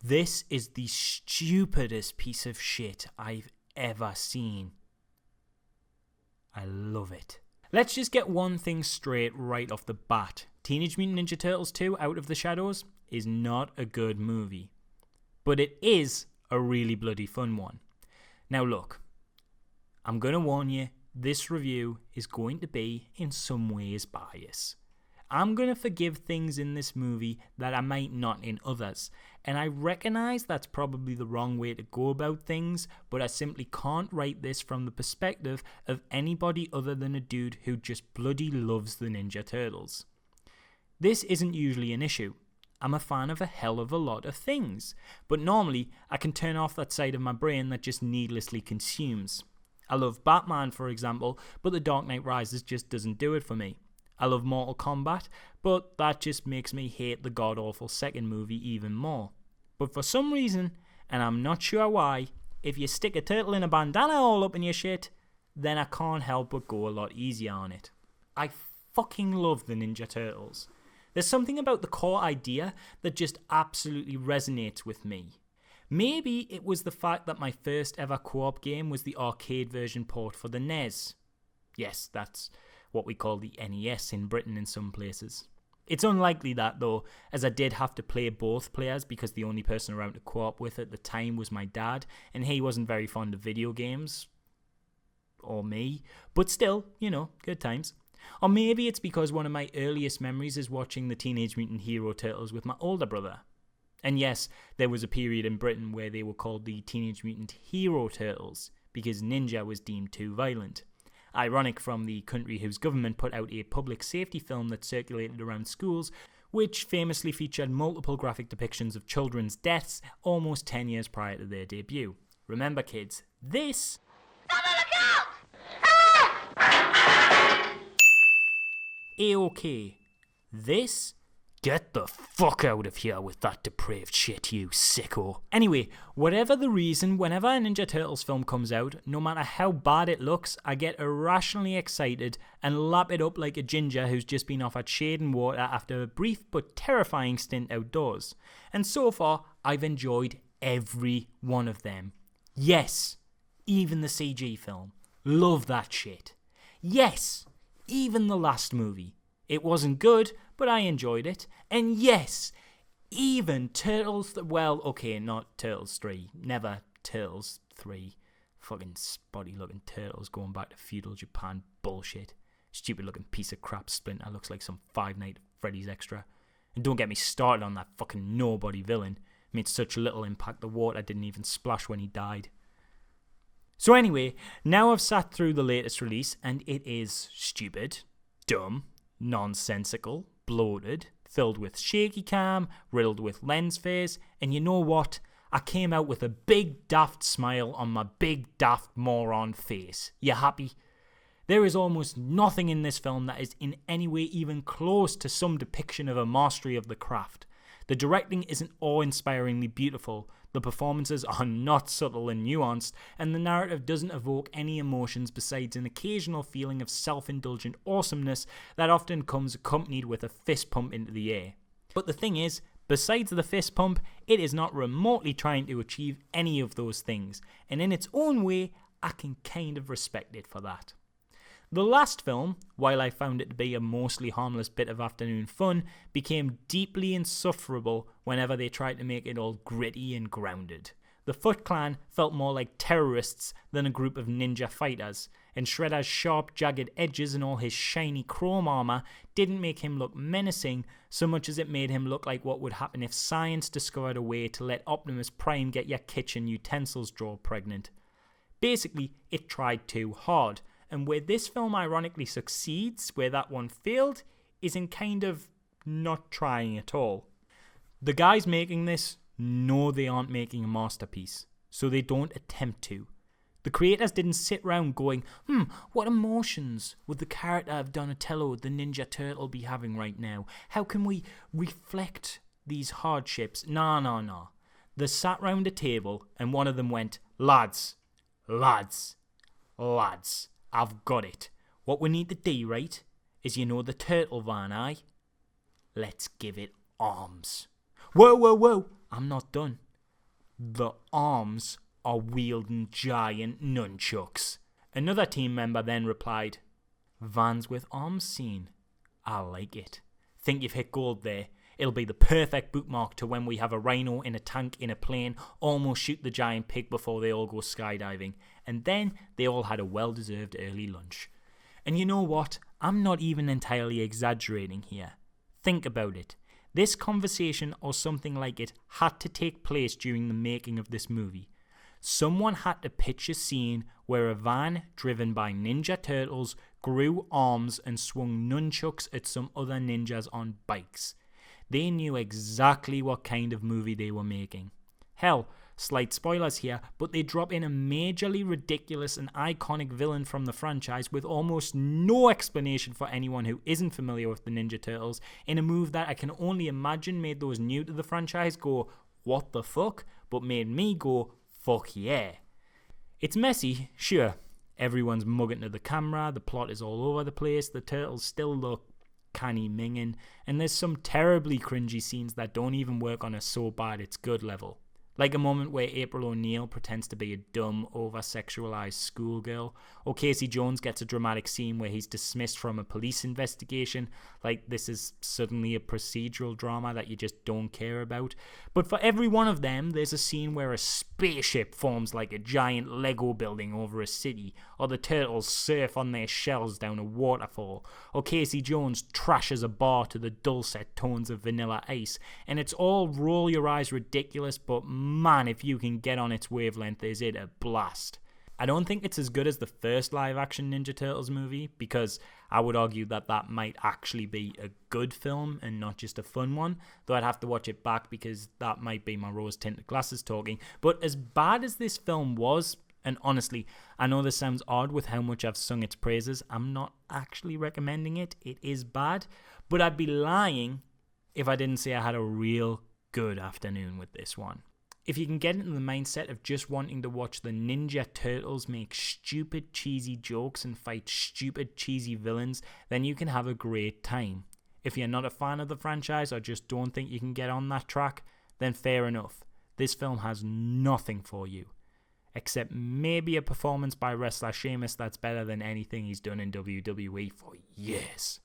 This is the stupidest piece of shit I've ever seen. I love it. Let's just get one thing straight right off the bat. Teenage Mutant Ninja Turtles 2 Out of the Shadows is not a good movie. But it is a really bloody fun one. Now look, I'm going to warn you, this review is going to be in some ways biased. I'm going to forgive things in this movie that I might not in others. And I recognise that's probably the wrong way to go about things, but I simply can't write this from the perspective of anybody other than a dude who just bloody loves the Ninja Turtles. This isn't usually an issue. I'm a fan of a hell of a lot of things, but normally I can turn off that side of my brain that just needlessly consumes. I love Batman, for example, but The Dark Knight Rises just doesn't do it for me. I love Mortal Kombat, but that just makes me hate the god-awful second movie even more. But for some reason, and I'm not sure why, if you stick a turtle in a bandana all up in your shit, then I can't help but go a lot easier on it. I fucking love the Ninja Turtles. There's something about the core idea that just absolutely resonates with me. Maybe it was the fact that my first ever co-op game was the arcade version port for the NES. Yes, that's what we call the NES in Britain in some places. It's unlikely that though, as I did have to play both players because the only person around to co-op with at the time was my dad, and he wasn't very fond of video games. Or me. But still, good times. Or maybe it's because one of my earliest memories is watching the Teenage Mutant Hero Turtles with my older brother. And yes, there was a period in Britain where they were called the Teenage Mutant Hero Turtles because ninja was deemed too violent. Ironic from the country whose government put out a public safety film that circulated around schools, which famously featured multiple graphic depictions of children's deaths almost 10 years prior to their debut. Remember kids, this... A-OK. This... Get the fuck out of here with that depraved shit, you sicko. Anyway, whatever the reason, whenever a Ninja Turtles film comes out, no matter how bad it looks, I get irrationally excited and lap it up like a ginger who's just been offered shade and water after a brief but terrifying stint outdoors. And so far, I've enjoyed every one of them. Yes, even the CG film. Love that shit. Yes, even the last movie. It wasn't good, but I enjoyed it. And yes, even Turtles... Well, okay, not Turtles 3. Never Turtles 3. Fucking spotty looking turtles going back to feudal Japan bullshit. Stupid looking piece of crap Splinter looks like some Five Nights at Freddy's extra. And don't get me started on that fucking nobody villain. Made such little impact the water didn't even splash when he died. So anyway, now I've sat through the latest release and it is stupid, dumb, nonsensical, bloated, filled with shaky cam, riddled with lens flares, and you know what? I came out with a big daft smile on my big daft moron face. You happy? There is almost nothing in this film that is in any way even close to some depiction of a mastery of the craft. The directing isn't awe-inspiringly beautiful, the performances are not subtle and nuanced, and the narrative doesn't evoke any emotions besides an occasional feeling of self-indulgent awesomeness that often comes accompanied with a fist pump into the air. But the thing is, besides the fist pump, it is not remotely trying to achieve any of those things, and in its own way, I can kind of respect it for that. The last film, while I found it to be a mostly harmless bit of afternoon fun, became deeply insufferable whenever they tried to make it all gritty and grounded. The Foot Clan felt more like terrorists than a group of ninja fighters, and Shredder's sharp, jagged edges and all his shiny chrome armor didn't make him look menacing so much as it made him look like what would happen if science discovered a way to let Optimus Prime get your kitchen utensils drawer pregnant. Basically, it tried too hard. And where this film ironically succeeds, where that one failed, is in kind of not trying at all. The guys making this know they aren't making a masterpiece, so they don't attempt to. The creators didn't sit around going, what emotions would the character of Donatello, the Ninja Turtle, be having right now? How can we reflect these hardships? No. They sat round a table and one of them went, lads, I've got it. What we need to do, right, is the turtle van, aye? Let's give it arms. Whoa, I'm not done. the arms are wielding giant nunchucks. Another team member then replied, "Vans with arms scene. I like it. Think you've hit gold there. It'll be the perfect bookmark to when we have a rhino in a tank in a plane almost shoot the giant pig before they all go skydiving." And then they all had a well-deserved early lunch. And you know what? I'm not even entirely exaggerating here. Think about it. This conversation or something like it had to take place during the making of this movie. Someone had to pitch a scene where a van driven by Ninja Turtles grew arms and swung nunchucks at some other ninjas on bikes. They knew exactly what kind of movie they were making. Hell, slight spoilers here, but they drop in a majorly ridiculous and iconic villain from the franchise with almost no explanation for anyone who isn't familiar with the Ninja Turtles in a move that I can only imagine made those new to the franchise go, "What the fuck?" but made me go, "Fuck yeah." It's messy, sure. Everyone's mugging to the camera, the plot is all over the place, the turtles still look canny minging, and there's some terribly cringy scenes that don't even work on a so bad it's good level. Like a moment where April O'Neil pretends to be a dumb, over-sexualized schoolgirl, or Casey Jones gets a dramatic scene where he's dismissed from a police investigation, like this is suddenly a procedural drama that you just don't care about. But for every one of them, there's a scene where a spaceship forms like a giant Lego building over a city, or the turtles surf on their shells down a waterfall, or Casey Jones trashes a bar to the dulcet tones of Vanilla Ice, and it's all roll your eyes ridiculous, but man, if you can get on its wavelength, is it a blast. I don't think it's as good as the first live-action Ninja Turtles movie, because I would argue that that might actually be a good film and not just a fun one, though I'd have to watch it back because that might be my rose-tinted glasses talking. But as bad as this film was, and honestly, I know this sounds odd with how much I've sung its praises, I'm not actually recommending it. It is bad, but I'd be lying if I didn't say I had a real good afternoon with this one. If you can get into the mindset of just wanting to watch the Ninja Turtles make stupid cheesy jokes and fight stupid cheesy villains, then you can have a great time. If you're not a fan of the franchise or just don't think you can get on that track, then fair enough. This film has nothing for you. Except maybe a performance by wrestler Sheamus that's better than anything he's done in WWE for years.